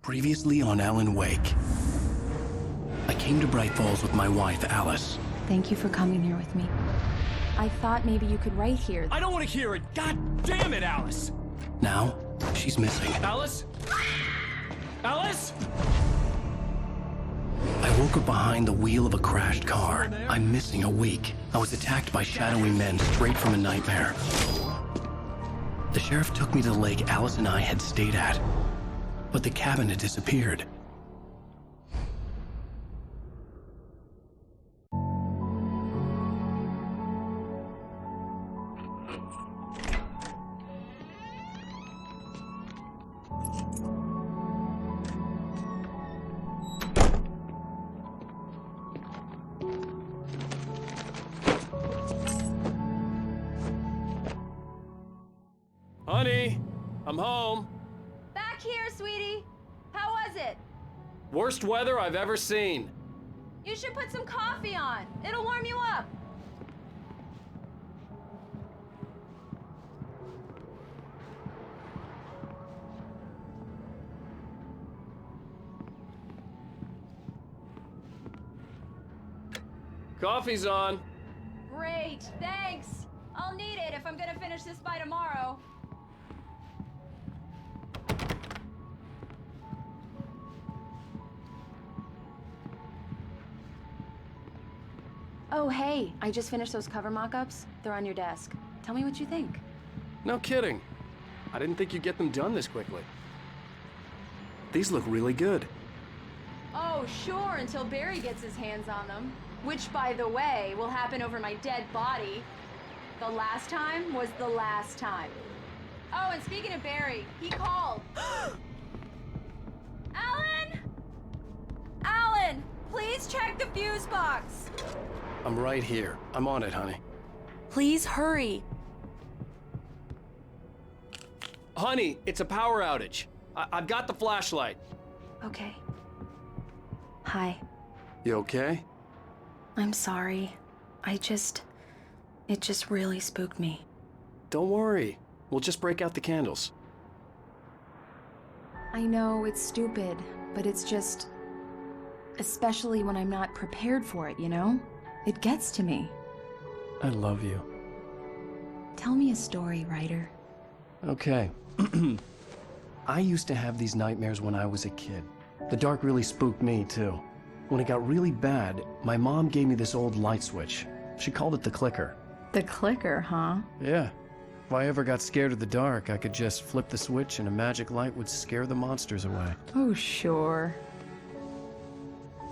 Previously on Alan Wake. I came to Braight-Fålls with my wife, Alice. Thank you for coming here with me. I thought maybe you could write here. I don't want to hear it! God damn it, Alice! Now, she's missing. Alice? Alice? I woke up behind the wheel of a crashed car. I'm missing a week. I was attacked by shadowy men straight from a nightmare. The sheriff took me to the lake Alice and I had stayed at, but the cabin had disappeared. Honey, I'm home. Back here, sweetie. How was it? Worst weather I've ever seen. You should put some coffee on. It'll warm you up. Coffee's on. Great, thanks. I'll need it if I'm gonna finish this by tomorrow. Oh, hey, I just finished those cover mock-ups. They're on your desk. Tell me what you think. No kidding. I didn't think you'd get them done this quickly. These look really good. Oh, sure, until Barry gets his hands on them. Which, by the way, will happen over my dead body. The last time was the last time. Oh, and speaking of Barry, he called. Alan? Alan, please check the fuse box. I'm right here. I'm on it, honey. Please hurry. Honey, it's a power outage. I've got the flashlight. Okay. Hi. You okay? I'm sorry. It just really spooked me. Don't worry. We'll just break out the candles. I know it's stupid, but it's just... especially when I'm not prepared for it, you know? It gets to me. I love you. Tell me a story, writer. Okay. I used to have these nightmares when I was a kid. The dark really spooked me, too. When it got really bad, my mom gave me this old light switch. She called it the clicker. The clicker, huh? Yeah. If I ever got scared of the dark, I could just flip the switch and a magic light would scare the monsters away. Oh, sure.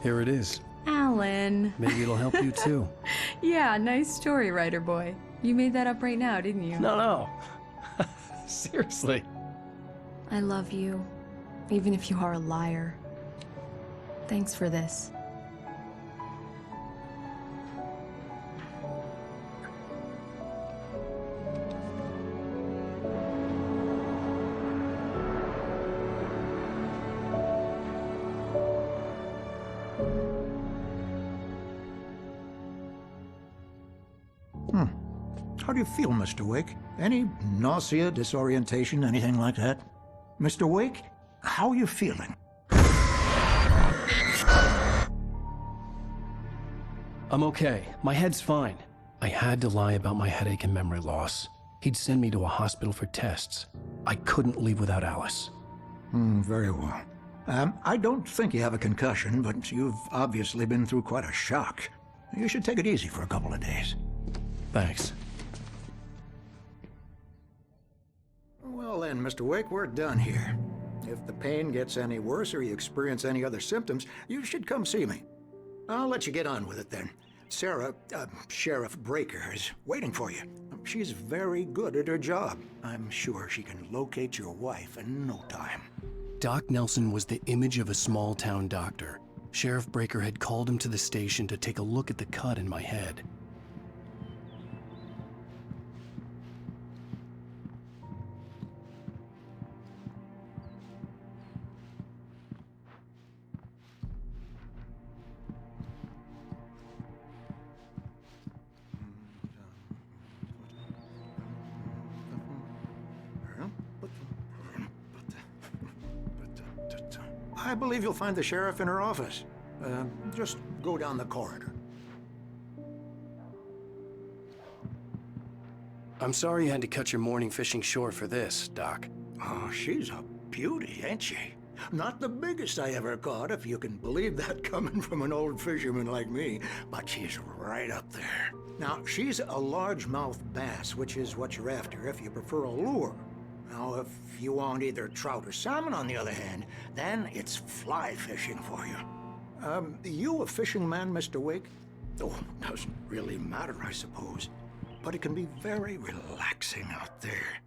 Here it is. Alan. Maybe it'll help you, too. Yeah, nice story, writer boy. You made that up right now, didn't you? No. Seriously. I love you, even if you are a liar. Thanks for this. How do you feel, Mr. Wake? Any nausea, disorientation, anything like that? Mr. Wake, how are you feeling? I'm okay. My head's fine. I had to lie about my headache and memory loss. He'd send me to a hospital for tests. I couldn't leave without Alice. Very well. I don't think you have a concussion, but you've obviously been through quite a shock. You should take it easy for a couple of days. Thanks. Well then, Mr. Wake, we're done here. If the pain gets any worse or you experience any other symptoms, you should come see me. I'll let you get on with it then. Sarah, Sheriff Breaker, is waiting for you. She's very good at her job. I'm sure she can locate your wife in no time. Doc Nelson was the image of a small-town doctor. Sheriff Breaker had called him to the station to take a look at the cut in my head. I believe you'll find the sheriff in her office. Just go down the corridor. I'm sorry you had to cut your morning fishing short for this, Doc. Oh, she's a beauty, ain't she? Not the biggest I ever caught, if you can believe that coming from an old fisherman like me, but she's right up there. Now, she's a largemouth bass, which is what you're after if you prefer a lure. Now, if you want either trout or salmon, on the other hand, then it's fly fishing for you. You a fishing man, Mr. Wake? Oh, doesn't really matter, I suppose. But it can be very relaxing out there.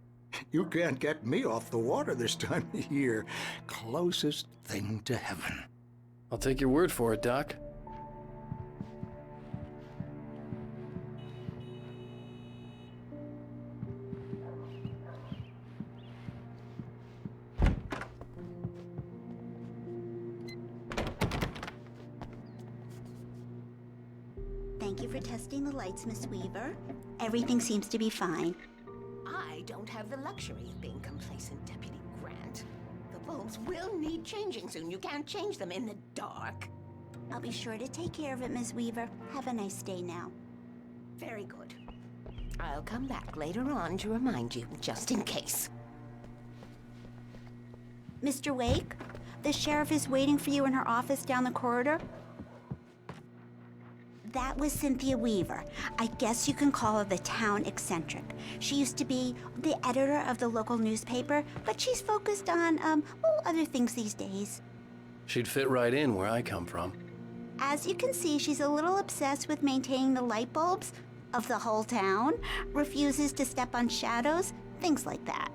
You can't get me off the water this time of year. Closest thing to heaven. I'll take your word for it, Doc. Thank you for testing the lights, Miss Weaver. Everything seems to be fine. I don't have the luxury of being complacent, Deputy Grant. The bulbs will need changing soon. You can't change them in the dark. I'll be sure to take care of it, Miss Weaver. Have a nice day now. Very good. I'll come back later on to remind you, just in case. Mr. Wake, the sheriff is waiting for you in her office down the corridor. That was Cynthia Weaver. I guess you can call her the town eccentric. She used to be the editor of the local newspaper, but she's focused on, other things these days. She'd fit right in where I come from. As you can see, she's a little obsessed with maintaining the light bulbs of the whole town, refuses to step on shadows, things like that.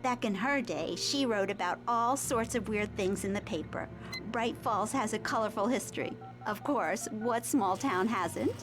Back in her day, she wrote about all sorts of weird things in the paper. Braight-Fålls has a colorful history. Of course, what small town hasn't?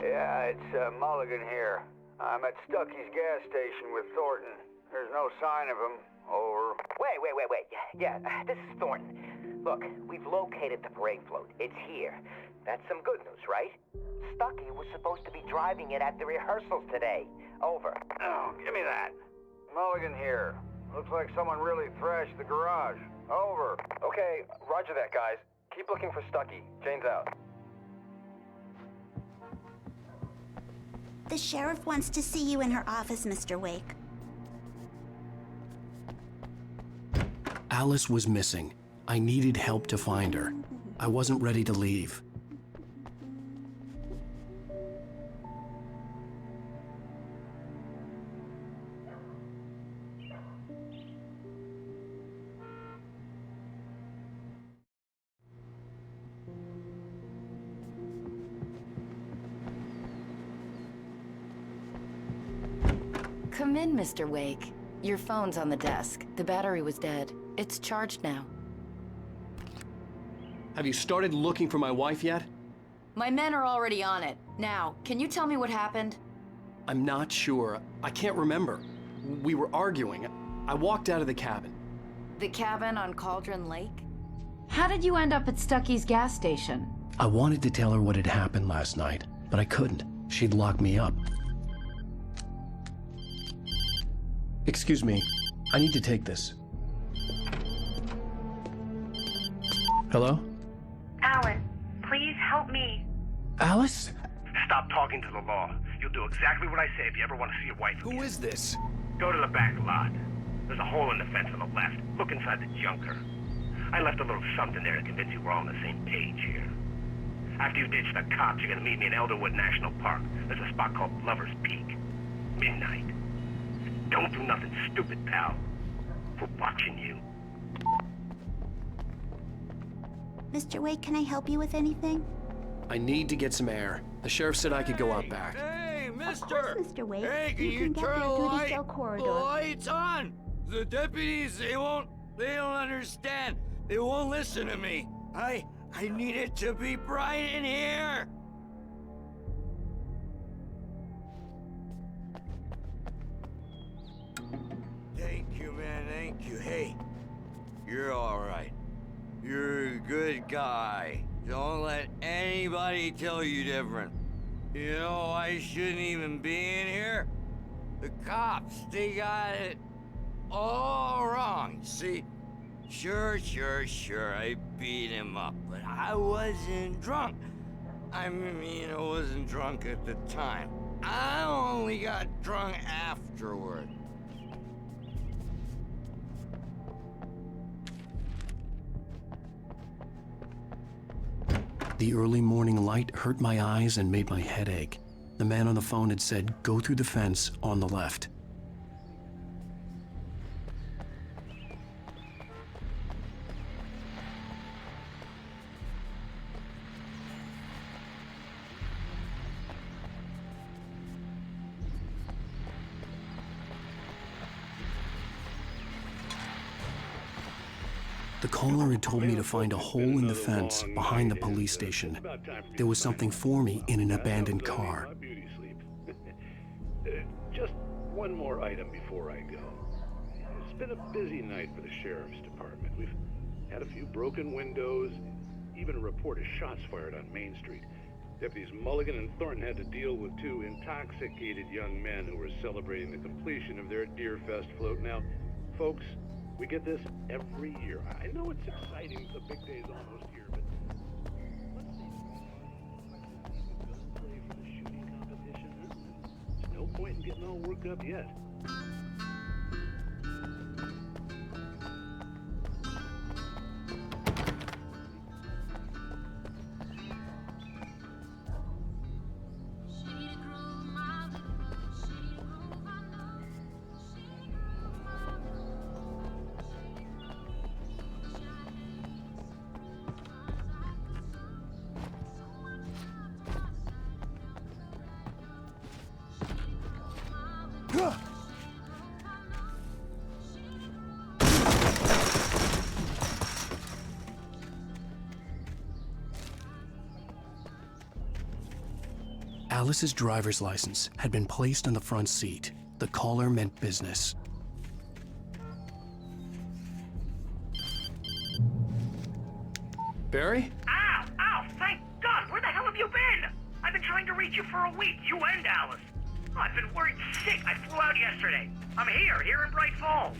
Yeah, it's Mulligan here. I'm at Stucky's gas station with Thornton. There's no sign of him. Over. Wait. Yeah, this is Thornton. Look, we've located the parade float. It's here. That's some good news, right? Stucky was supposed to be driving it at the rehearsals today. Over. Oh, give me that. Mulligan here. Looks like someone really thrashed the garage. Over. Okay, roger that, guys. Keep looking for Stucky. Jane's out. The sheriff wants to see you in her office, Mr. Wake. Alice was missing. I needed help to find her. I wasn't ready to leave. Come in, Mr. Wake. Your phone's on the desk. The battery was dead. It's charged now. Have you started looking for my wife yet? My men are already on it. Now, can you tell me what happened? I'm not sure. I can't remember. We were arguing. I walked out of the cabin. The cabin on Cauldron Lake? How did you end up at Stucky's gas station? I wanted to tell her what had happened last night, but I couldn't. She'd lock me up. Excuse me. I need to take this. Hello? Alan, please help me. Alice? Stop talking to the law. You'll do exactly what I say if you ever want to see your wife again. Who is this? Go to the back lot. There's a hole in the fence on the left. Look inside the junker. I left a little something there to convince you we're all on the same page here. After you ditch the cops, you're gonna meet me in Elderwood National Park. There's a spot called Lover's Peak. Midnight. Don't do nothing stupid, pal. We're watching you. Mr. Wake, can I help you with anything? I need to get some air. The sheriff said I could go out back. Hey, Of course, Mr. Wake. Hey, can you you can get turn there the through the light? cell The corridor. light's on! The deputies, they don't understand. They won't listen to me. I need it to be bright in here! you. Hey, you're all right. You're a good guy. Don't let anybody tell you different. You know, I shouldn't even be in here. The cops, they got it all wrong. See, sure, I beat him up, but I wasn't drunk. I mean, I wasn't drunk at the time. I only got drunk afterward. The early morning light hurt my eyes and made my head ache. The man on the phone had said, "Go through the fence on the left." The caller had told me to find a hole in the fence behind the police station. There was something for me in an abandoned car. Just one more item before I go. It's been a busy night for the sheriff's department. We've had a few broken windows, even a report of shots fired on Main Street. Deputies Mulligan and Thornton had to deal with two intoxicated young men who were celebrating the completion of their Deer Fest float. Now, folks, we get this every year. I know it's exciting, the big day's almost here, but let's play for the shooting competition. There's no point in getting all worked up yet. Alice's driver's license had been placed on the front seat. The caller meant business. Barry? Ow! Thank God! Where the hell have you been? I've been trying to reach you for a week, you and Alice. Oh, I've been worried sick. I flew out yesterday. I'm here in Braight-Fawlls.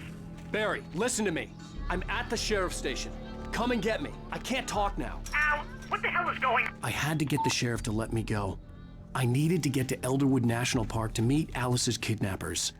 Barry, listen to me. I'm at the sheriff's station. Come and get me. I can't talk now. Al, what the hell is going on? I had to get the sheriff to let me go. I needed to get to Elderwood National Park to meet Alice's kidnappers.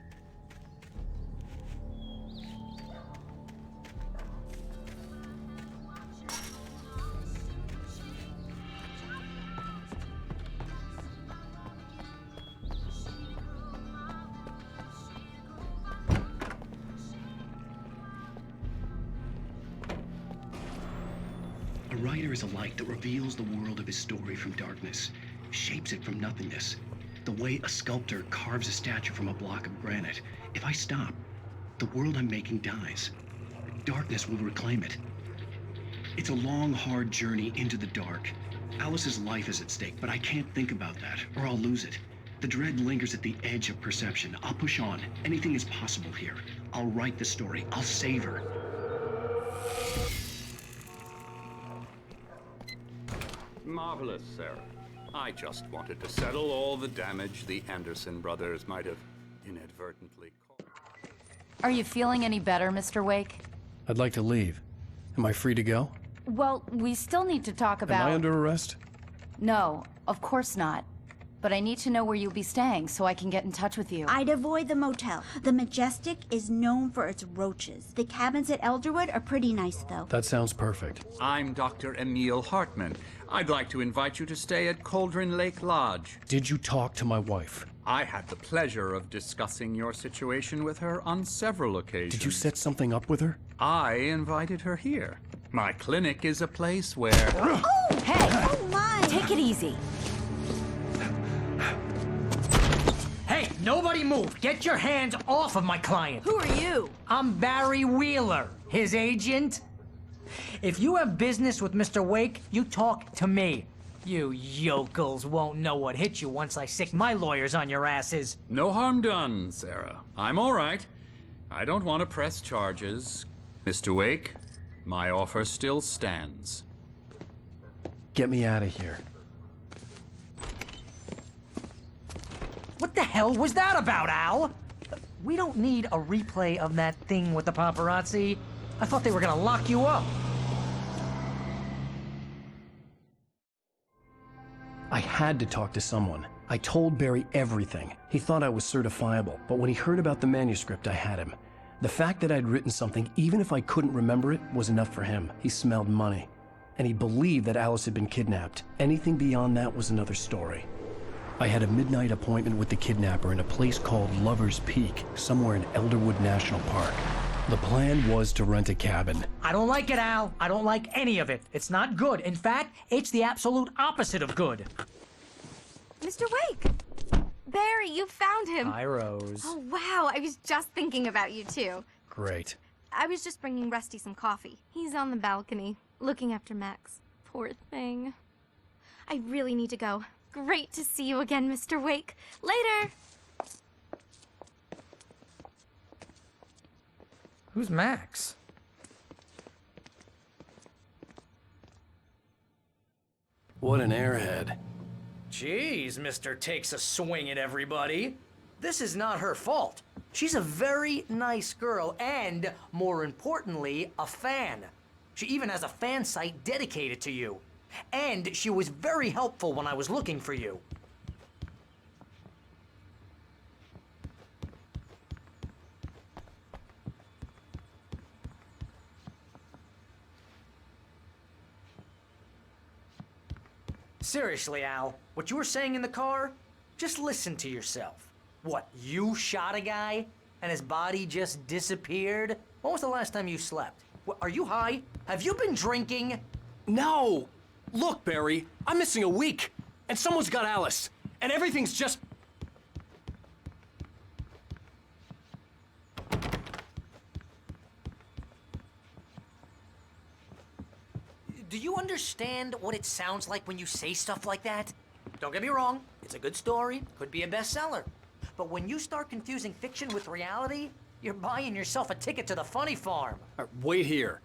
A writer is a light that reveals the world of his story from darkness, shapes it from nothingness. The way a sculptor carves a statue from a block of granite. If I stop, the world I'm making dies. Darkness will reclaim it. It's a long, hard journey into the dark. Alice's life is at stake, but I can't think about that, or I'll lose it. The dread lingers at the edge of perception. I'll push on. Anything is possible here. I'll write the story. I'll save her. Marvelous, Sarah. I just wanted to settle all the damage the Anderson brothers might have inadvertently caused. Are you feeling any better, Mr. Wake? I'd like to leave. Am I free to go? Well, we still need to talk about... Am I under arrest? No, of course not. But I need to know where you'll be staying so I can get in touch with you. I'd avoid the motel. The Majestic is known for its roaches. The cabins at Elderwood are pretty nice, though. That sounds perfect. I'm Dr. Emil Hartman. I'd like to invite you to stay at Cauldron Lake Lodge. Did you talk to my wife? I had the pleasure of discussing your situation with her on several occasions. Did you set something up with her? I invited her here. My clinic is a place where... Oh! Hey! Oh, my! Take it easy. Hey, nobody move! Get your hands off of my client! Who are you? I'm Barry Wheeler, his agent. If you have business with Mr. Wake, you talk to me. You yokels won't know what hit you once I sick my lawyers on your asses. No harm done, Sarah. I'm all right. I don't want to press charges. Mr. Wake, my offer still stands. Get me out of here. What the hell was that about, Al? We don't need a replay of that thing with the paparazzi. I thought they were gonna lock you up. I had to talk to someone. I told Barry everything. He thought I was certifiable, but when he heard about the manuscript, I had him. The fact that I'd written something, even if I couldn't remember it, was enough for him. He smelled money. And he believed that Alice had been kidnapped. Anything beyond that was another story. I had a midnight appointment with the kidnapper in a place called Lover's Peak, somewhere in Elderwood National Park. The plan was to rent a cabin. I don't like it, Al. I don't like any of it. It's not good. In fact, it's the absolute opposite of good. Mr. Wake! Barry, you found him! Hi, Rose. Oh, wow. I was just thinking about you, too. Great. I was just bringing Rusty some coffee. He's on the balcony, looking after Max. Poor thing. I really need to go. Great to see you again, Mr. Wake. Later! Who's Max? What an airhead. Jeez, Mr. Takes a swing at everybody. This is not her fault. She's a very nice girl and, more importantly, a fan. She even has a fan site dedicated to you. And she was very helpful when I was looking for you. Seriously, Al, what you were saying in the car? Just listen to yourself. What, you shot a guy and his body just disappeared? When was the last time you slept? What, are you high? Have you been drinking? No! Look, Barry, I'm missing a week, and someone's got Alice, and everything's just... Do you understand what it sounds like when you say stuff like that? Don't get me wrong, it's a good story, could be a bestseller. But when you start confusing fiction with reality, you're buying yourself a ticket to the funny farm. Wait here.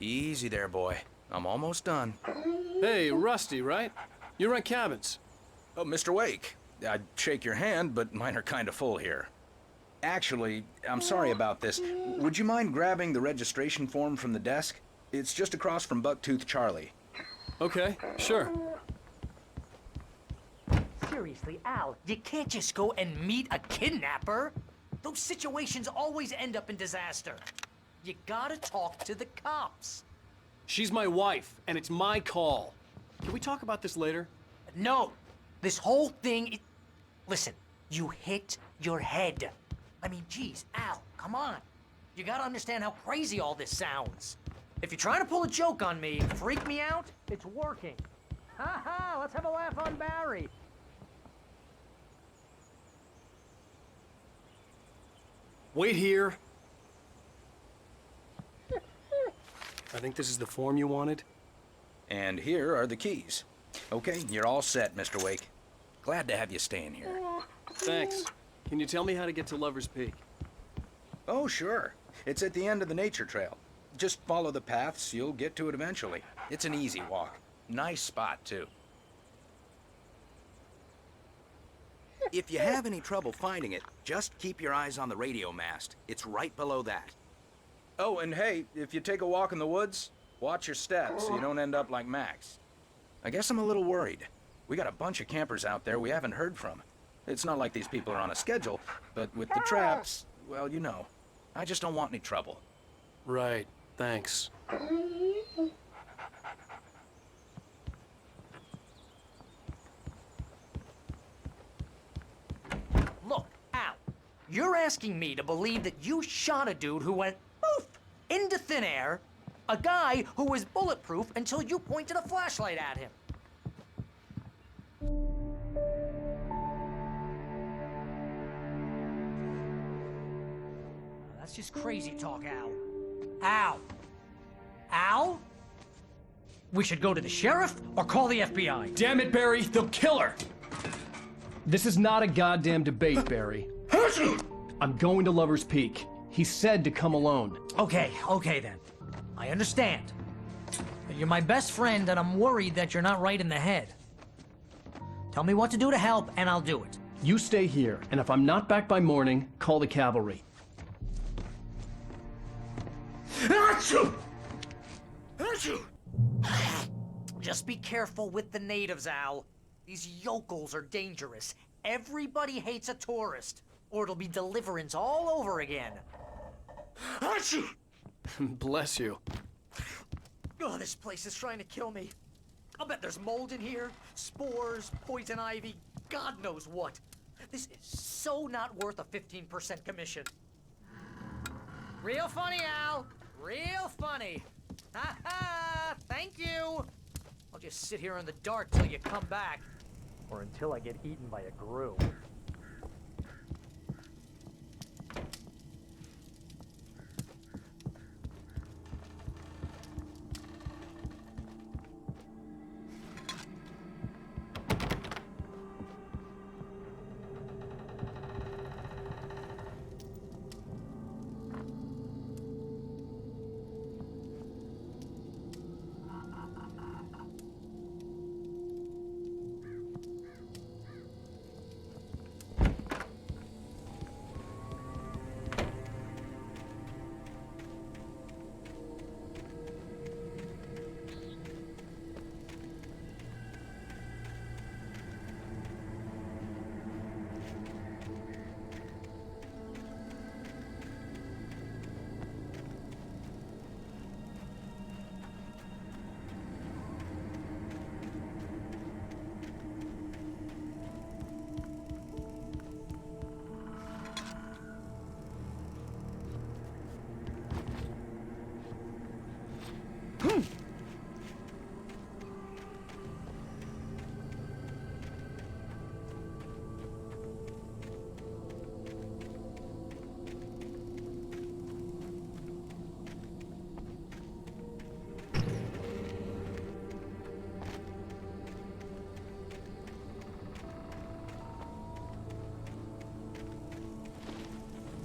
Easy there, boy. I'm almost done. Hey, Rusty, right? You rent cabins. Oh, Mr. Wake. I'd shake your hand, but mine are kind of full here. Actually, I'm sorry about this. Would you mind grabbing the registration form from the desk? It's just across from Bucktooth Charlie. Okay, sure. Seriously, Al, you can't just go and meet a kidnapper. Those situations always end up in disaster. You gotta talk to the cops. She's my wife, and it's my call. Can we talk about this later? No. This whole thing... Listen, you hit your head. I mean, geez, Al, come on. You gotta understand how crazy all this sounds. If you're trying to pull a joke on me, freak me out, it's working. Ha ha, let's have a laugh on Barry. Wait here. I think this is the form you wanted. And here are the keys. Okay, you're all set, Mr. Wake. Glad to have you staying here. Thanks. Can you tell me how to get to Lover's Peak? Oh, sure. It's at the end of the nature trail. Just follow the paths, you'll get to it eventually. It's an easy walk. Nice spot, too. If you have any trouble finding it, just keep your eyes on the radio mast. It's right below that. Oh, and hey, if you take a walk in the woods, watch your steps so you don't end up like Max. I guess I'm a little worried. We got a bunch of campers out there we haven't heard from. It's not like these people are on a schedule, but with the traps, well, you know. I just don't want any trouble. Right, thanks. Look, Al, you're asking me to believe that you shot a dude who went poof into thin air, a guy who was bulletproof until you pointed a flashlight at him. just crazy talk, Al. Al! Al? We should go to the sheriff or call the FBI. Damn it, Barry, they'll kill her! This is not a goddamn debate, Barry. I'm going to Lover's Peak. He said to come alone. Okay then. I understand. You're my best friend, and I'm worried that you're not right in the head. Tell me what to do to help, and I'll do it. You stay here, and if I'm not back by morning, call the cavalry. Achoo! Achoo! Just be careful with the natives, Al. These yokels are dangerous. Everybody hates a tourist, or it'll be Deliverance all over again. Achoo! Bless you. Oh, this place is trying to kill me. I'll bet there's mold in here, spores, poison ivy, God knows what. This is so not worth a 15% commission. Real funny, Al. Real funny. Ha ha! Thank you! I'll just sit here in the dark till you come back. Or until I get eaten by a grue.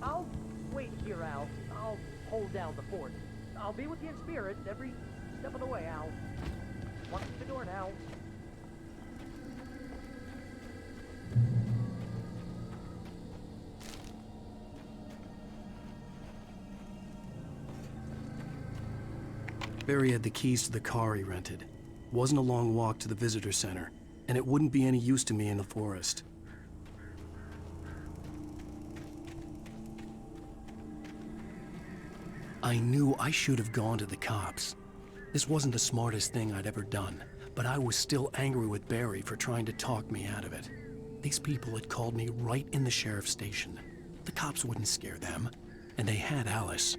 I'll wait here, Al. I'll hold down the fort. I'll be with you in spirit every step of the way, Al. Watch the door now. Barry had the keys to the car he rented. Wasn't a long walk to the visitor center, and it wouldn't be any use to me in the forest. I knew I should have gone to the cops. This wasn't the smartest thing I'd ever done, but I was still angry with Barry for trying to talk me out of it. These people had called me right in the sheriff's station. The cops wouldn't scare them, and they had Alice.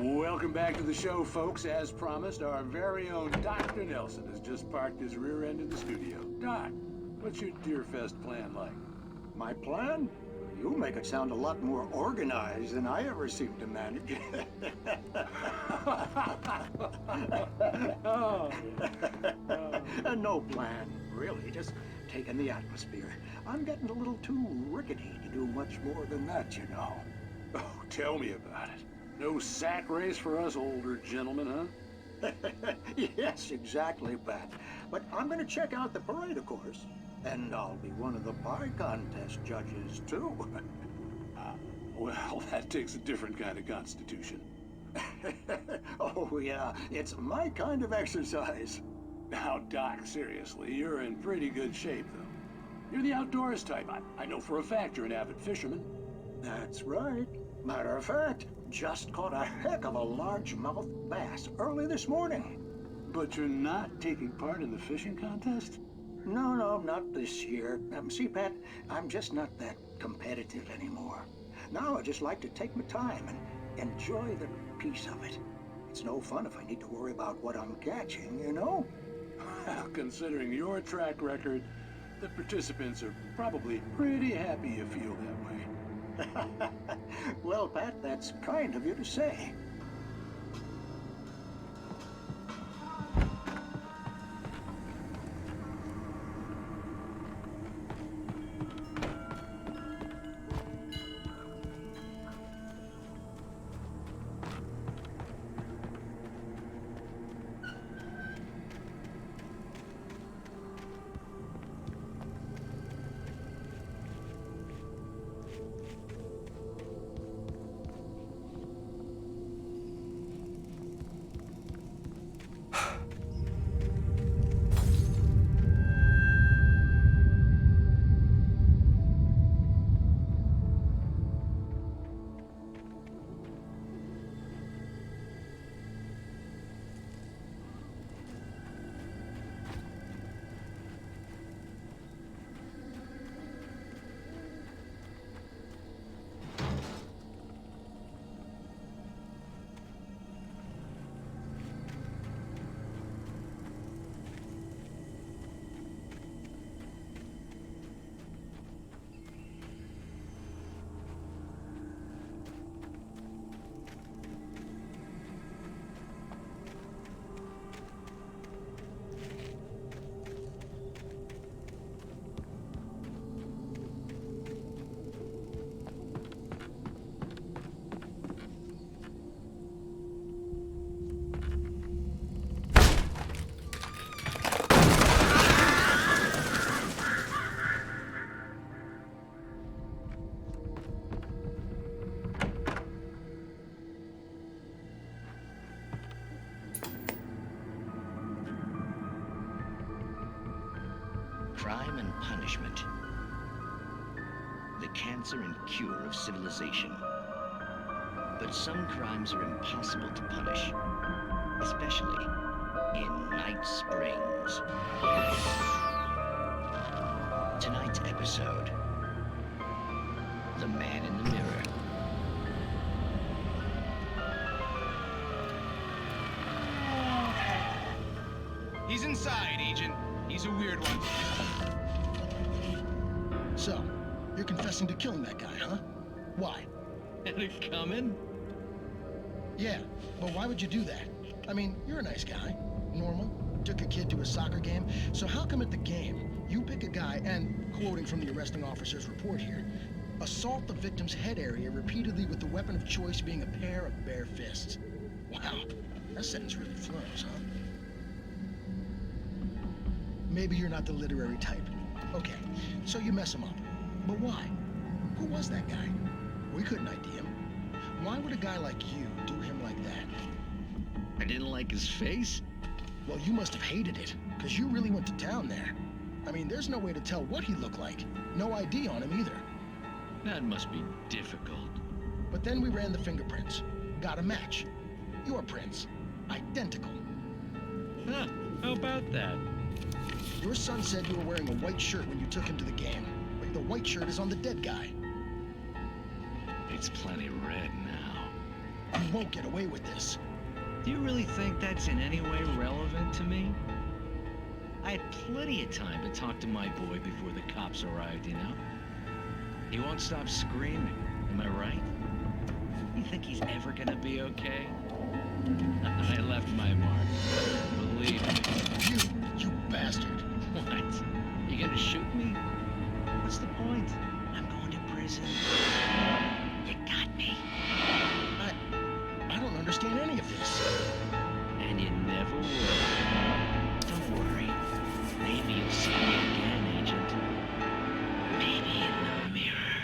Welcome back to the show, folks. As promised, our very own Dr. Nelson has just parked his rear end in the studio. Doc, what's your Deerfest plan like? My plan? You make it sound a lot more organized than I ever seem to manage. No plan, really. Just taking the atmosphere. I'm getting a little too rickety to do much more than that, you know. Oh, tell me about it. No sack race for us older gentlemen, huh? Yes, exactly, Pat. But I'm going to check out the parade, of course. And I'll be one of the pie contest judges, too. Well, that takes a different kind of constitution. Oh, yeah, it's my kind of exercise. Now, Doc, seriously, you're in pretty good shape, though. You're the outdoors type. I know for a fact you're an avid fisherman. That's right. Matter of fact, just caught a heck of a largemouth bass early this morning. But you're not taking part in the fishing contest? No, not this year. See, Pat, I'm just not that competitive anymore. Now I just like to take my time and enjoy the peace of it. It's no fun if I need to worry about what I'm catching, you know? Well, considering your track record, the participants are probably pretty happy you feel that way. Well, Pat, that's kind of you to say. Crime and punishment. The cancer and cure of civilization. But some crimes are impossible to punish, especially in Night Springs. Tonight's episode, The Man in the Mirror. He's inside, Agent. He's a weird one. So, you're confessing to killing that guy, huh? Why? Had it coming? Yeah, but why would you do that? I mean, you're a nice guy. Normal. Took a kid to a soccer game. So how come at the game, you pick a guy and, quoting from the arresting officer's report here, assault the victim's head area repeatedly with the weapon of choice being a pair of bare fists? Wow, that sentence really flows, huh? Maybe you're not the literary type. Okay, so you mess him up. But why? Who was that guy? We couldn't ID him. Why would a guy like you do him like that? I didn't like his face? Well, you must have hated it, because you really went to town there. I mean, there's no way to tell what he looked like. No ID on him either. That must be difficult. But then we ran the fingerprints. Got a match. Your prints. Identical. Huh, how about that? Your son said you were wearing a white shirt when you took him to the game. But the white shirt is on the dead guy. It's plenty red now. You won't get away with this. Do you really think that's in any way relevant to me? I had plenty of time to talk to my boy before the cops arrived, you know? He won't stop screaming, am I right? You think he's ever gonna be okay? I left my mark. Believe me. You bastard. What? You gonna shoot me? What's the point? I'm going to prison. You got me. I don't understand any of this. And you never will. Don't worry. Maybe you'll see me again, Agent. Maybe in the mirror.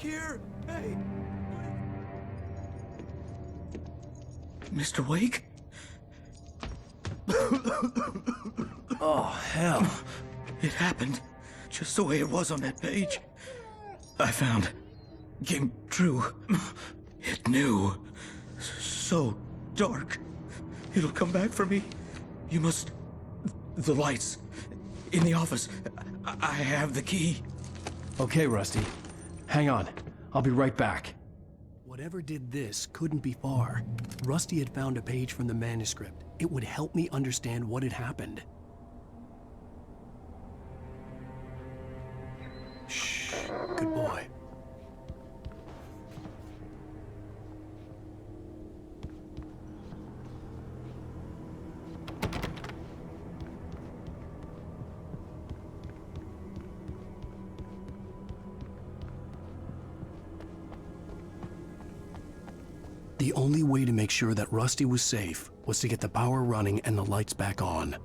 here! Hey! Mr. Wake? Oh, hell. It happened just the way it was on that page. I found. Came true. It knew. So dark. It'll come back for me. You must... The lights. In the office. I have the key. Okay, Rusty. Hang on. I'll be right back. Whatever did this couldn't be far. Rusty had found a page from the manuscript. It would help me understand what had happened. Shh. Good boy. The only way to make sure that Rusty was safe was to get the power running and the lights back on.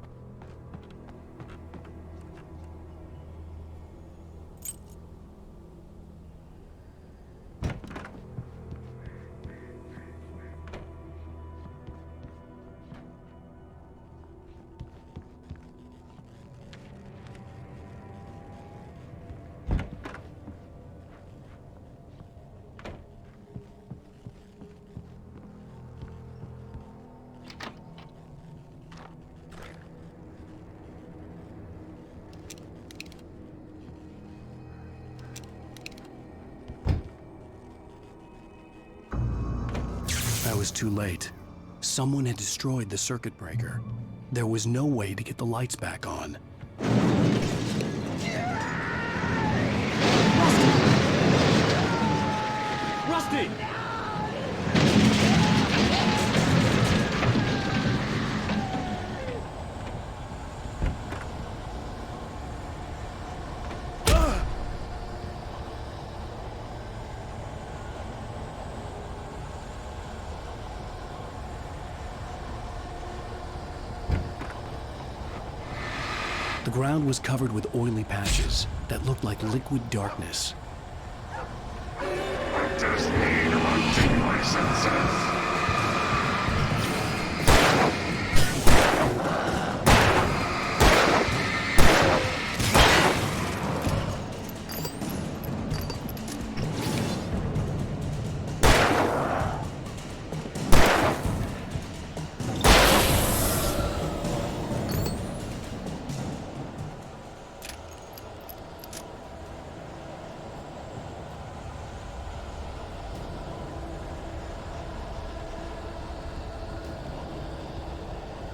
I was too late. Someone had destroyed the circuit breaker. There was no way to get the lights back on. Rusty! The ground was covered with oily patches that looked like liquid darkness. I just need hunting licenses.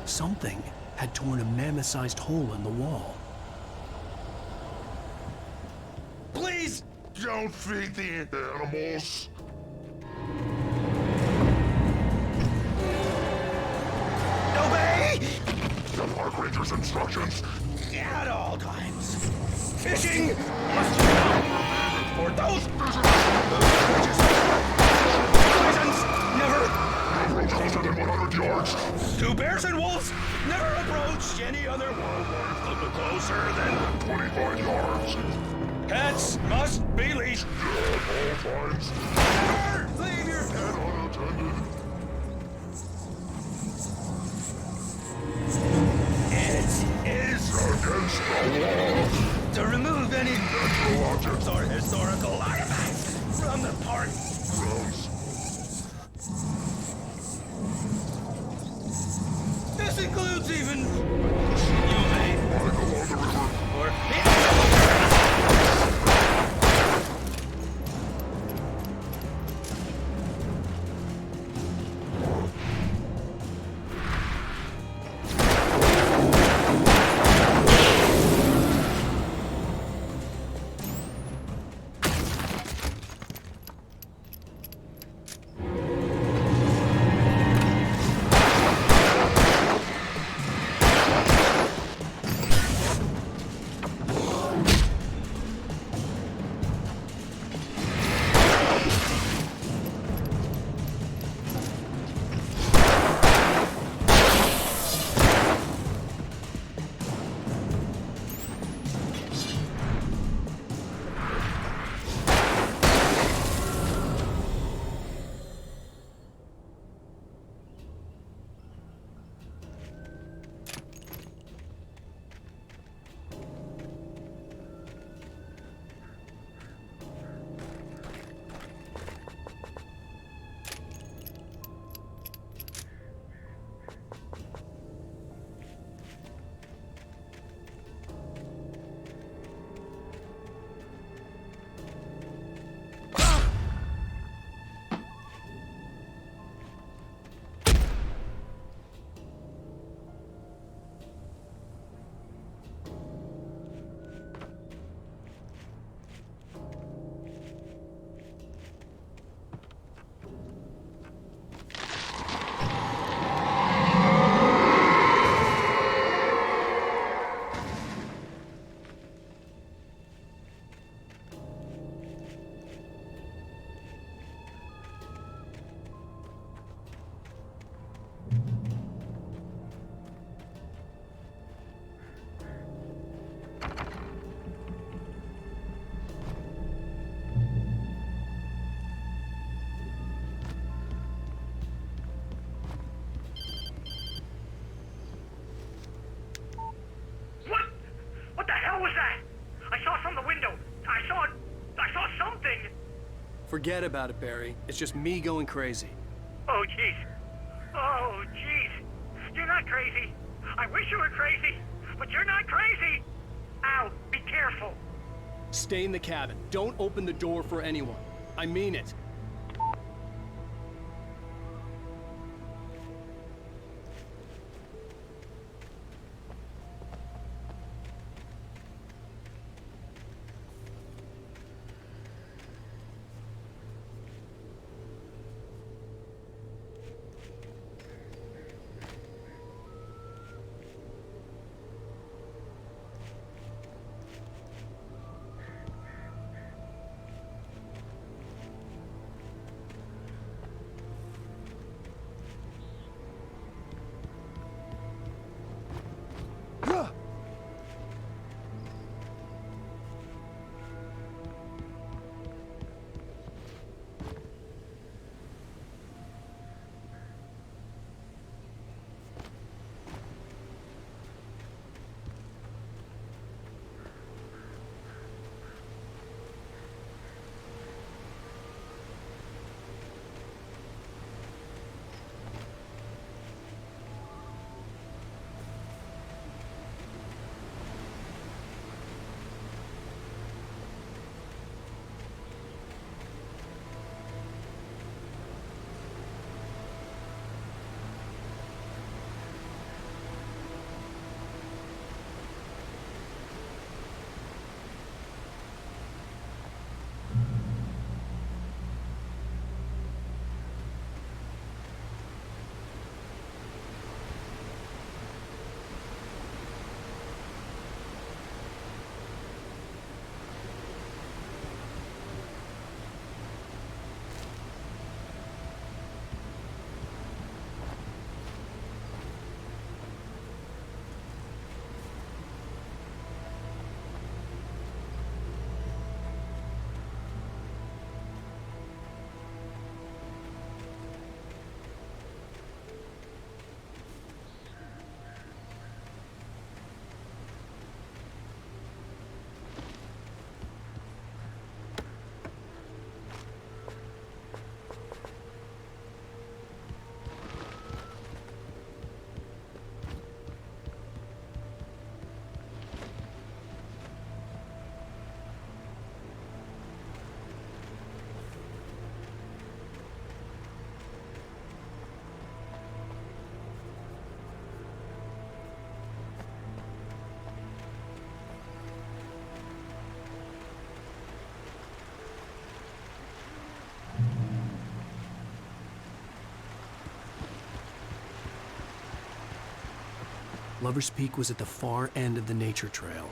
Something had torn a mammoth-sized hole in the wall. Please don't feed the animals. Obey! The park ranger's instructions. At all times. Fishing must be for those poisons never. Approach closer than 100 yards. To bears and wolves, never approach any other wildlife closer than 25 yards. Cats must be leashed. At all times. Never leave your pet unattended. It is against the law to remove any natural objects or historical artifacts from the park. Grounds. This includes even Forget about it, Barry. It's just me going crazy. Oh, jeez. Oh, jeez. You're not crazy. I wish you were crazy, but you're not crazy. Al, be careful. Stay in the cabin. Don't open the door for anyone. I mean it. Lover's Peak was at the far end of the nature trail.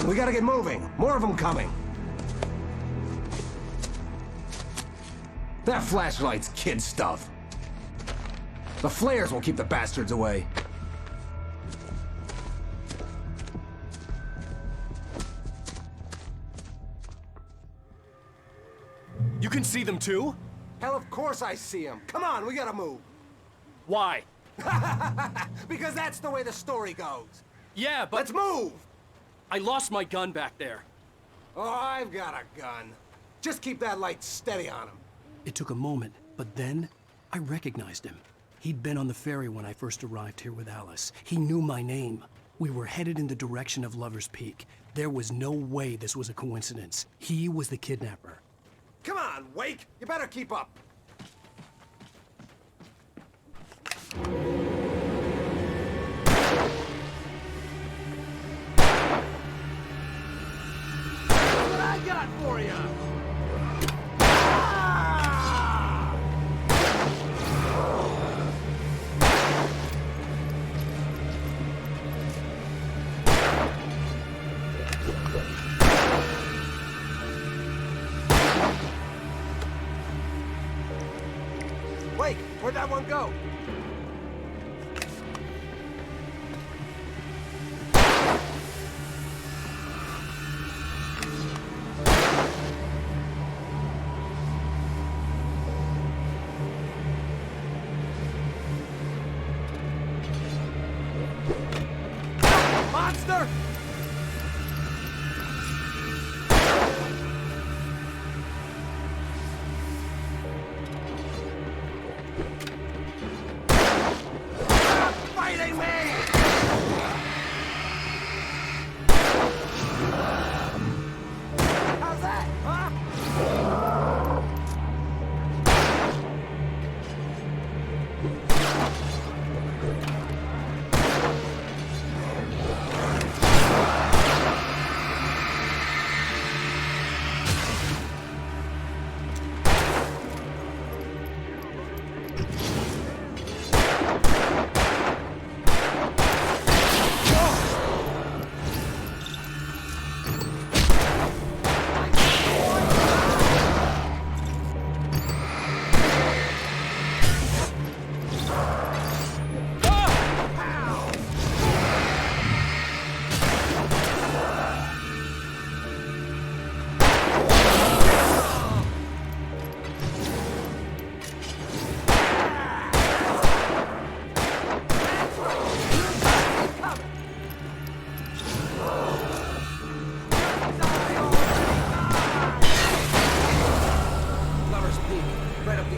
on, we gotta get moving. More of them coming. That flashlight's kid stuff. The flares will keep the bastards away. You can see them too? Hell, of course I see them. Come on, we gotta move. Why? Because that's the way the story goes. Yeah, but... Let's move! I lost my gun back there. Oh, I've got a gun. Just keep that light steady on him. It took a moment, but then I recognized him. He'd been on the ferry when I first arrived here with Alice. He knew my name. We were headed in the direction of Lover's Peak. There was no way this was a coincidence. He was the kidnapper. Come on, Wake! You better keep up. What I got for you? Wait, where'd that one go? Monster! Fighting me! How's that, huh?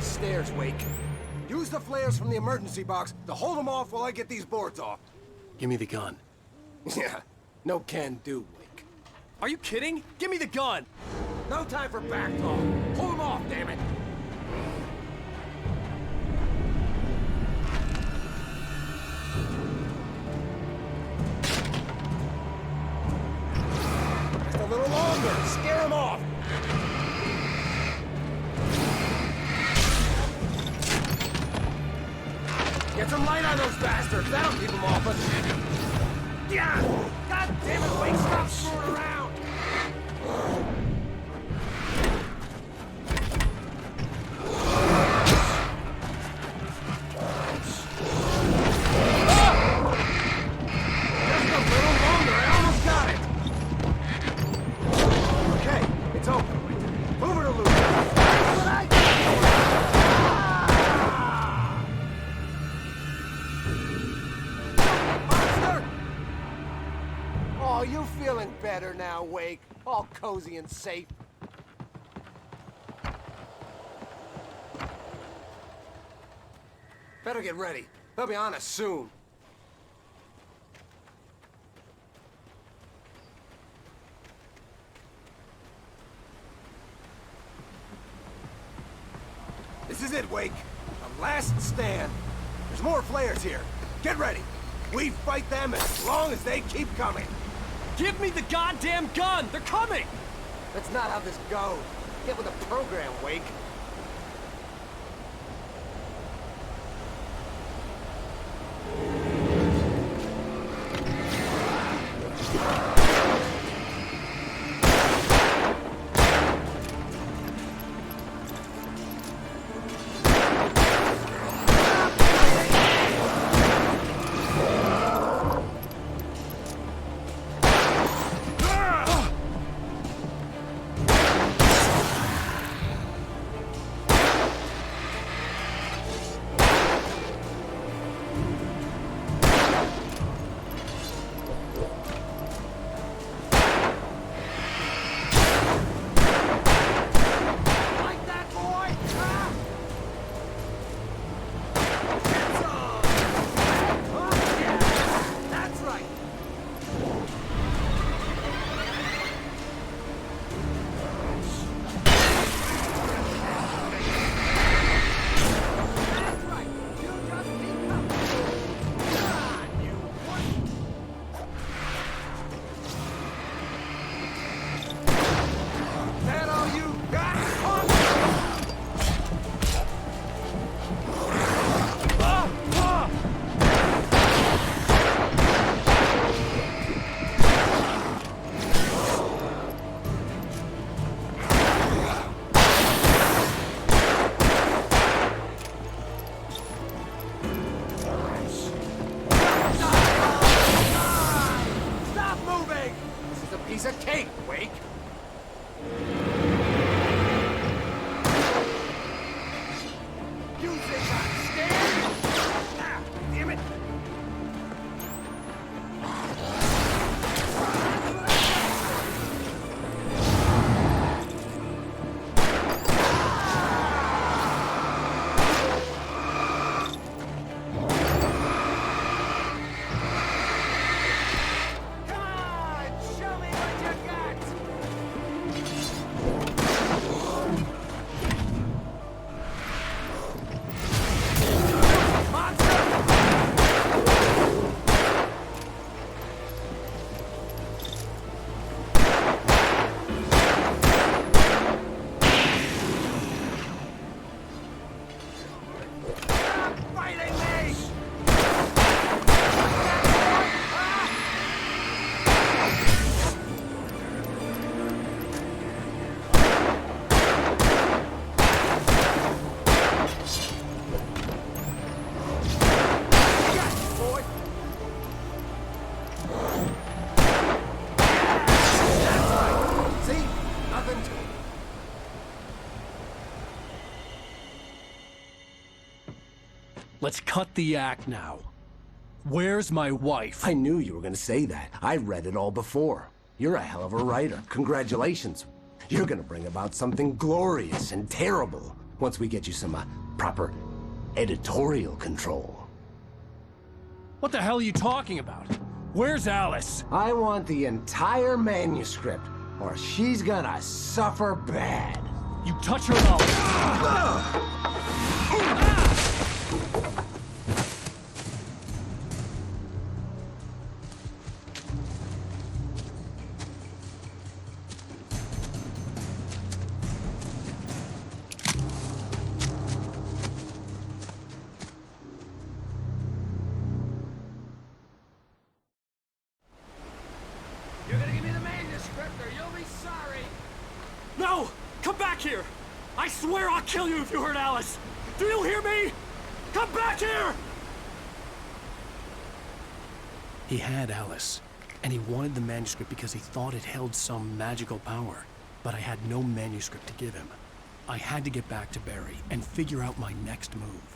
Stairs, Wake. Use the flares from the emergency box to hold them off while I get these boards off. Give me the gun. Yeah, no can do, Wake. Are you kidding? Give me the gun! No time for back talk. Hold them off, damn it! Just a little longer. Scare them off. Get some light on those bastards. That'll keep them off us. Yeah! God damn it, Wake! Stop screwing around! Just a little longer. I almost got it. Okay, it's open. Move her to loose. That's what I got. Oh, you feeling better now, Wake? All cozy and safe. Better get ready. They'll be on us soon. This is it, Wake. A last stand. There's more flares here. Get ready. We fight them as long as they keep coming. Give me the goddamn gun! They're coming! That's not how this goes. Get with the program, Wake. You think I'm scared? Ah, damn it! Let's cut the act now. Where's my wife? I knew you were gonna say that. I read it all before. You're a hell of a writer. Congratulations. You're gonna bring about something glorious and terrible once we get you some proper editorial control. What the hell are you talking about? Where's Alice? I want the entire manuscript, or she's gonna suffer bad. You touch her mouth. You're gonna give me the manuscript or you'll be sorry! No! Come back here! I swear I'll kill you if you hurt Alice! Do you hear me? Come back here! He had Alice, and he wanted the manuscript because he thought it held some magical power. But I had no manuscript to give him. I had to get back to Barry and figure out my next move.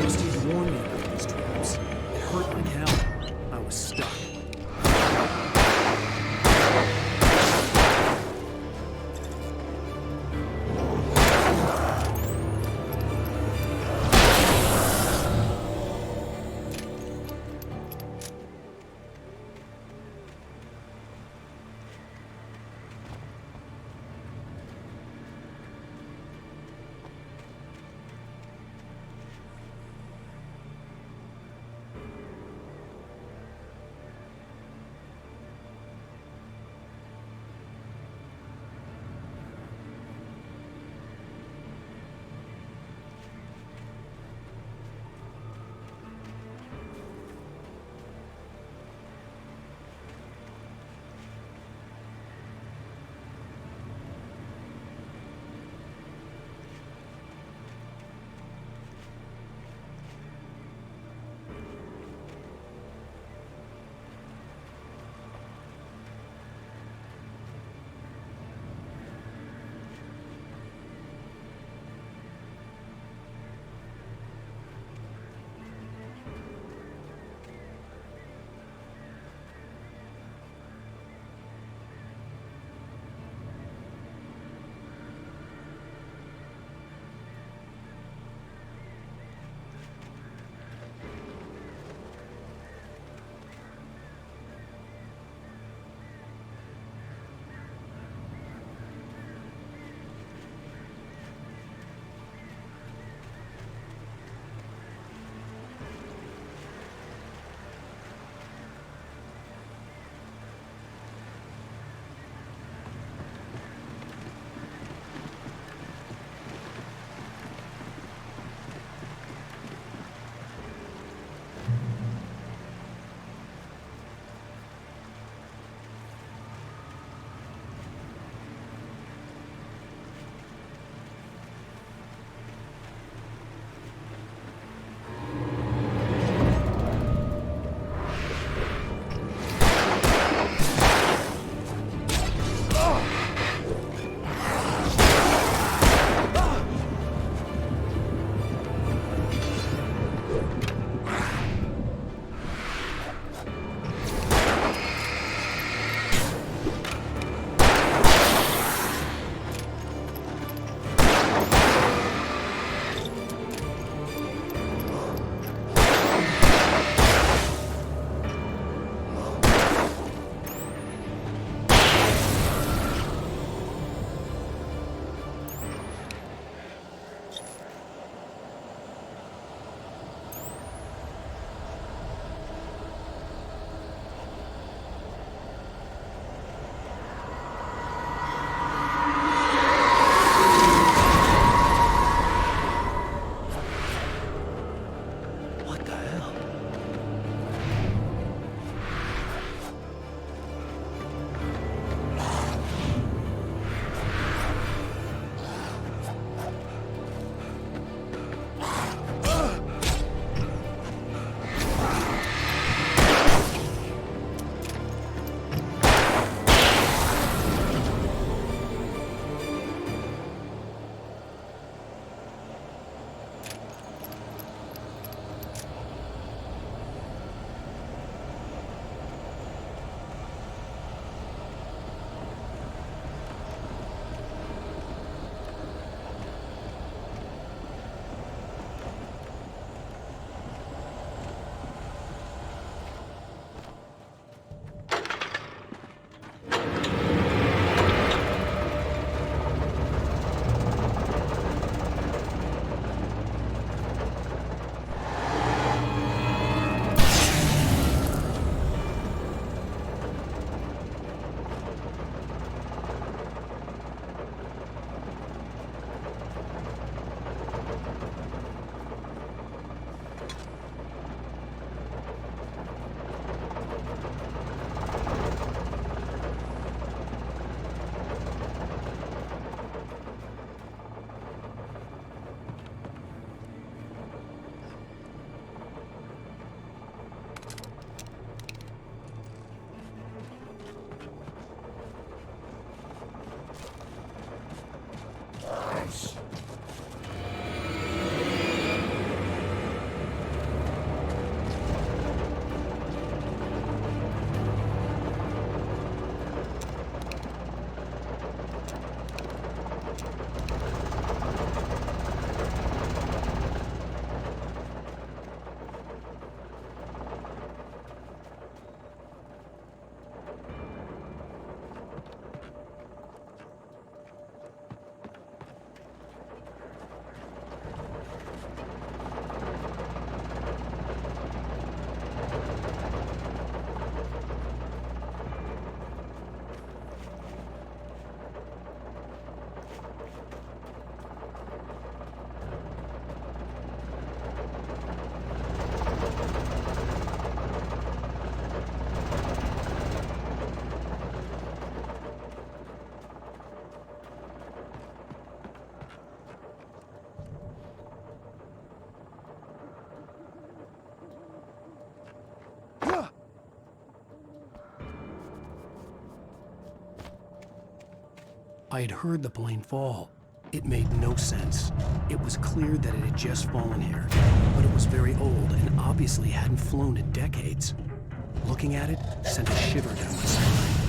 Steve warned me about these traps. It hurt like hell. I was stuck. I had heard the plane fall. It made no sense. It was clear that it had just fallen here, but it was very old and obviously hadn't flown in decades. Looking at it sent a shiver down my spine.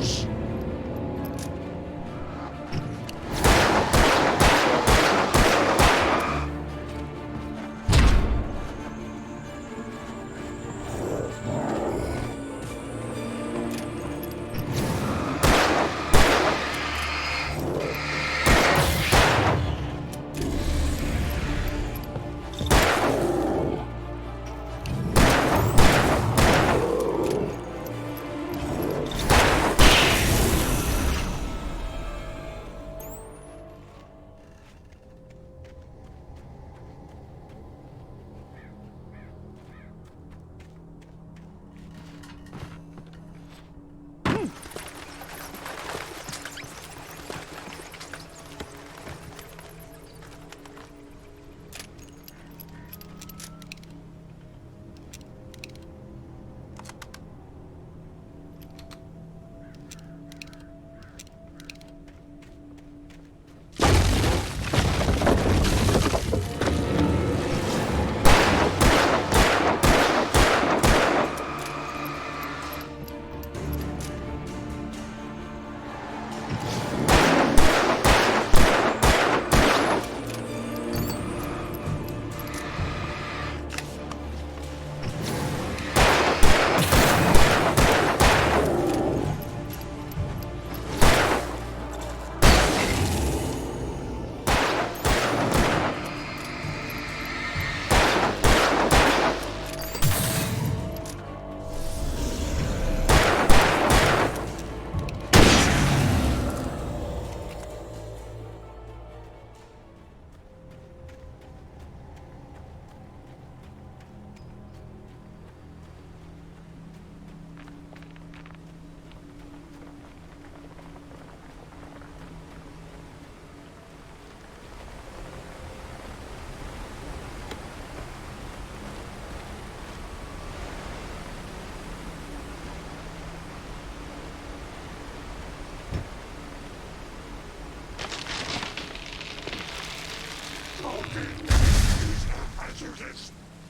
yours!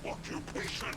Occupation.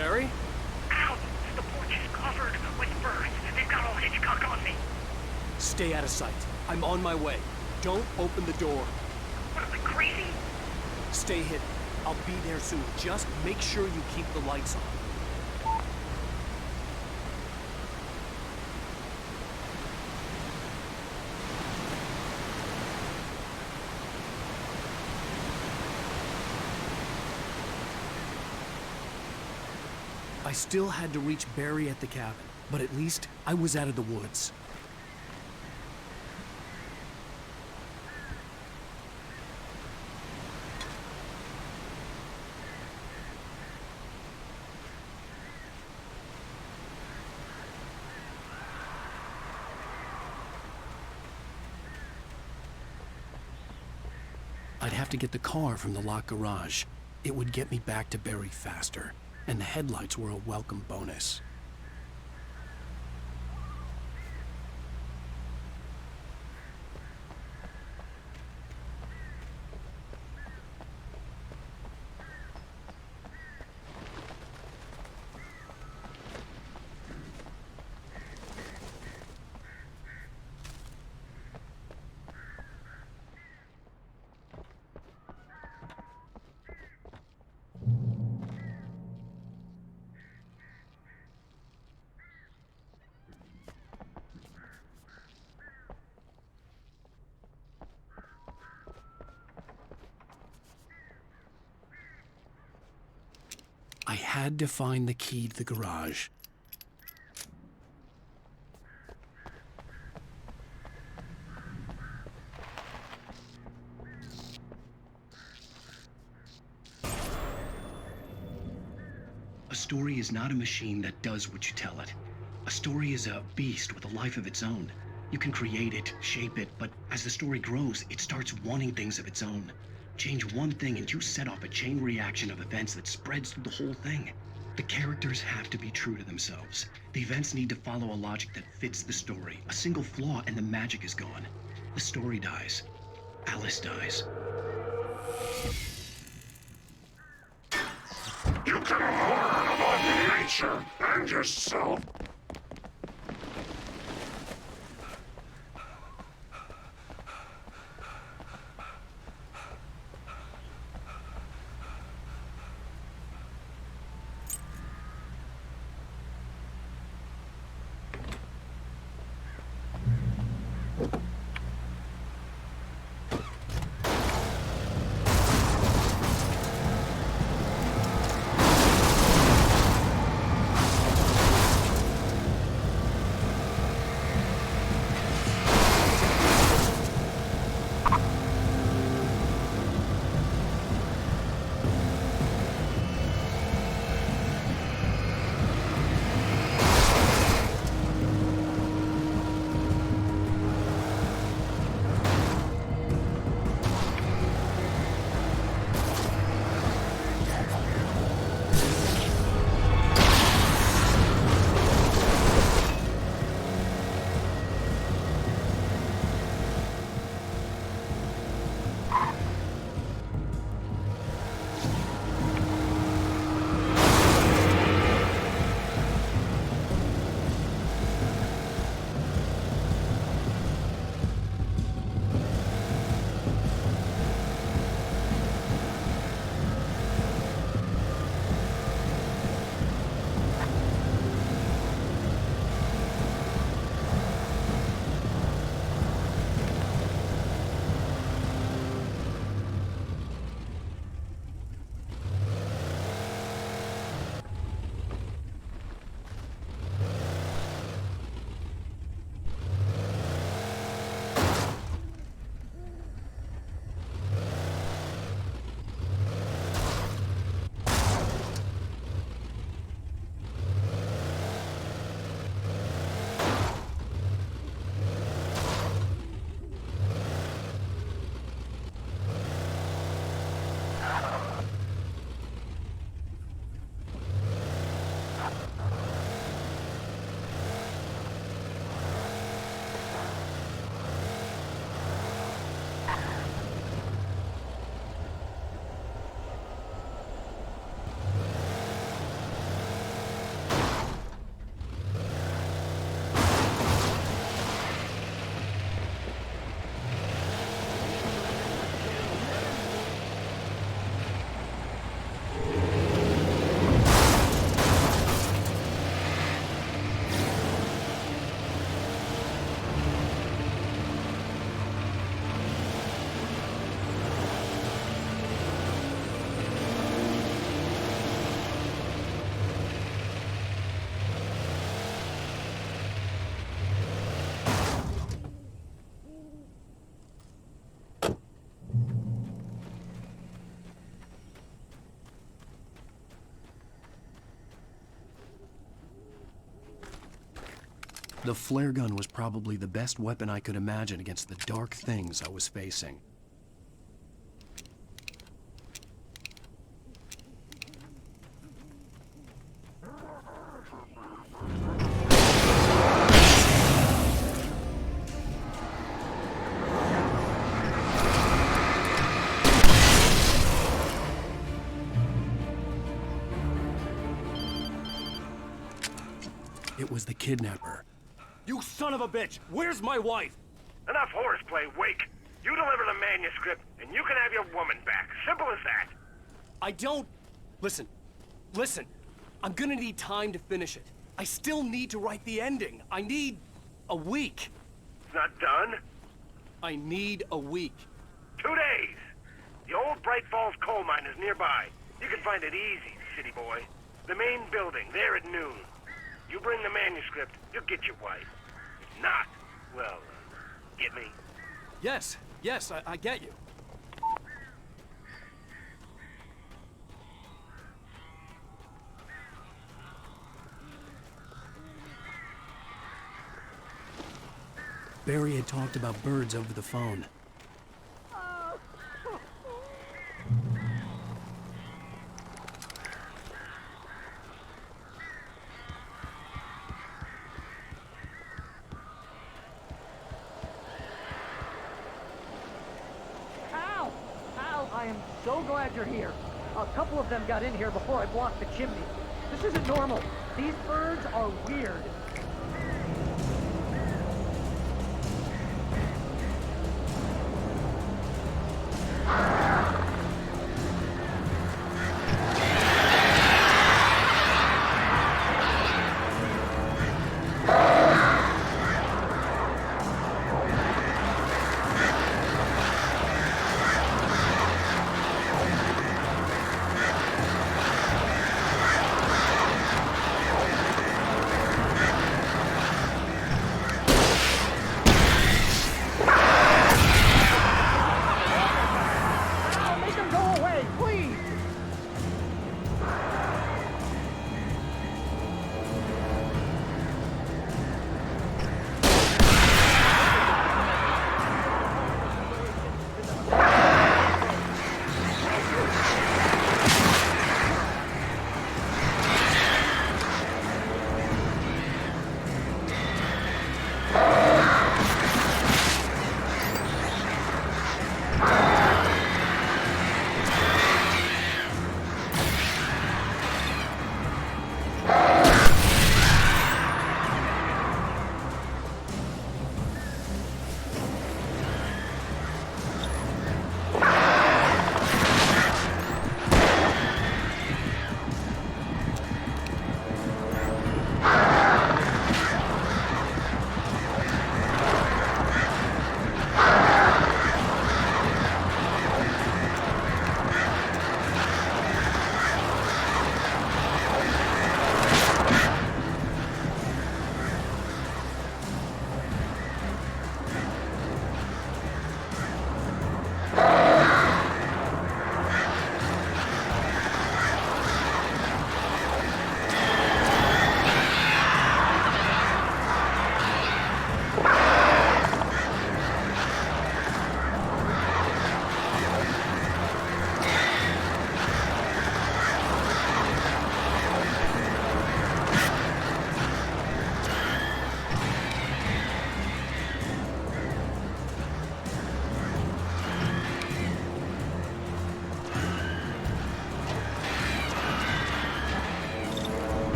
Barry? Ow! The porch is covered with birds. They've got all Hitchcock on me. Stay out of sight. I'm on my way. Don't open the door. What, am I crazy? Stay hidden. I'll be there soon. Just make sure you keep the lights on. I still had to reach Barry at the cabin, but at least I was out of the woods. I'd have to get the car from the locked garage. It would get me back to Barry faster, and the headlights were a welcome bonus. I had to find the key to the garage. A story is not a machine that does what you tell it. A story is a beast with a life of its own. You can create it, shape it, but as the story grows, it starts wanting things of its own. Change one thing and you set off a chain reaction of events that spreads through the whole thing. The characters have to be true to themselves. The events need to follow a logic that fits the story. A single flaw and the magic is gone. The story dies. Alice dies. You can learn about nature and yourself. The flare gun was probably the best weapon I could imagine against the dark things I was facing. It was the kidnapper. You son of a bitch! Where's my wife? Enough horseplay, Wake. You deliver the manuscript, and you can have your woman back. Simple as that. I don't... Listen. I'm gonna need time to finish it. I still need to write the ending. I need a week. It's not done? I need a week. 2 days. The old Braight-Fall's coal mine is nearby. You can find it easy, city boy. The main building, there at noon. You bring the manuscript, you'll get your wife. If not, well, get me? Yes, I get you. Barry had talked about birds over the phone. Al, I am so glad you're here. A couple of them got in here before I blocked the chimney. This isn't normal. These birds are weird.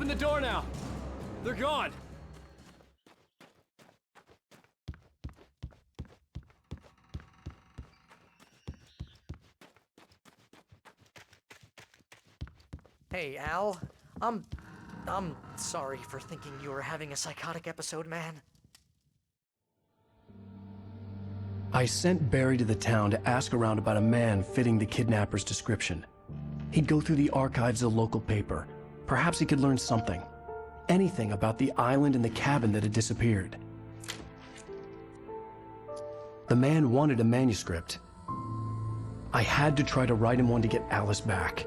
the door now. They're gone. Hey, Al. I'm sorry for thinking you were having a psychotic episode, man. I sent Barry to the town to ask around about a man fitting the kidnapper's description. He'd go through the archives of the local paper. Perhaps he could learn something. Anything about the island and the cabin that had disappeared. The man wanted a manuscript. I had to try to write him one to get Alice back.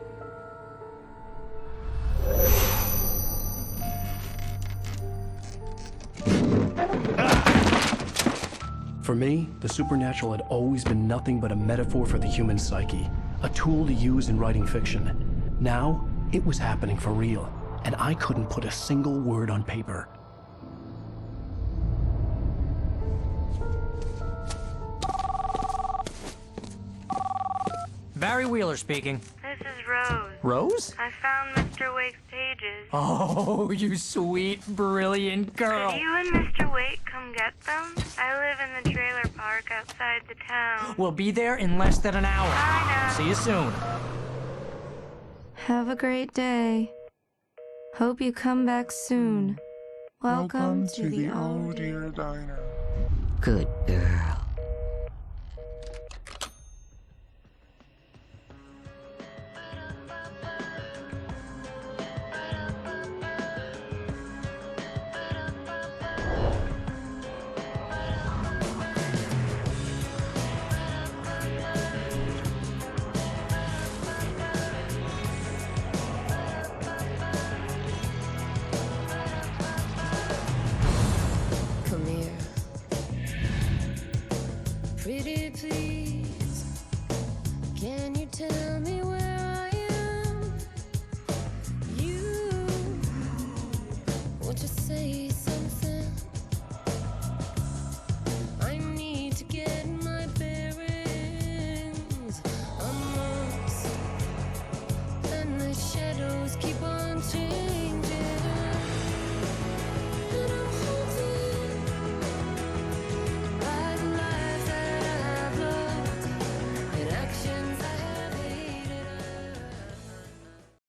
For me, the supernatural had always been nothing but a metaphor for the human psyche, a tool to use in writing fiction. Now, it was happening for real, and I couldn't put a single word on paper. Barry Wheeler speaking. This is Rose. Rose? I found Mr. Wake's pages. Oh, you sweet, brilliant girl. Could you and Mr. Wake come get them? I live in the trailer park outside the town. We'll be there in less than an hour. Bye now. See you soon. Have a great day. Hope you come back soon. Welcome to the Oh Dear Diner. Good girl.